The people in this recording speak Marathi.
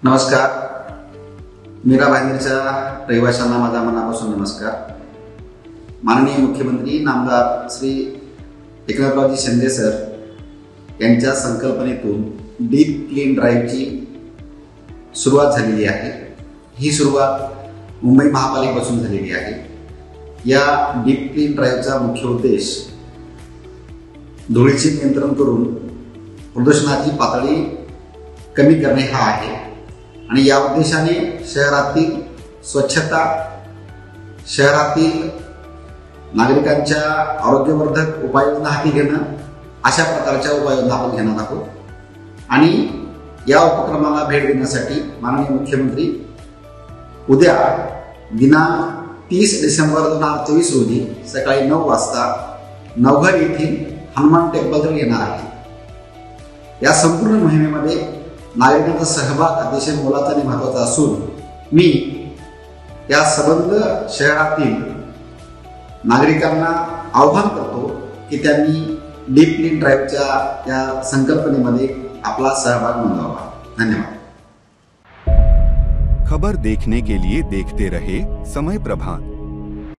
नमस्कार. मीरा भाईंदरच्या रहिवाशांना माझा मनापासून नमस्कार. माननीय मुख्यमंत्री नामदार श्री एकनाथरावजी शिंदे सर यांच्या संकल्पनेतून डीप क्लीन ड्राईव्हची सुरुवात झालेली आहे. ही सुरुवात मुंबई महापालिकेपासून झालेली आहे. या डीप क्लीन ड्राईव्हचा मुख्य उद्देश धुळीचे नियंत्रण करून प्रदूषणाची पातळी कमी करणे हा आहे आणि या उद्देशाने शहरातील स्वच्छता, शहरातील नागरिकांच्या आरोग्यवर्धक उपाययोजना हाती घेणं अशा प्रकारच्या उपाययोजना आपण घेणार आहोत. आणि या उपक्रमाला भेट देण्यासाठी माननीय मुख्यमंत्री उद्या दिनांक 30 डिसेंबर 2024 रोजी सकाळी 9 वाजता नवघर येथील हनुमान टेम्पलजवळ येणार आहे. या संपूर्ण मोहिमेमध्ये नागरिकांचा सहभाग अतिशय मोलाचा आणि महत्त्वाचा असून मी या संबंध शहरातील नागरिकांना आवाहन करतो की त्यांनी डीप क्लीन ड्राईव्हच्या या संकल्पनेमध्ये आपला सहभाग नोंदवावा. धन्यवाद. खबर देखने के लिए देखते रहे समय प्रभात.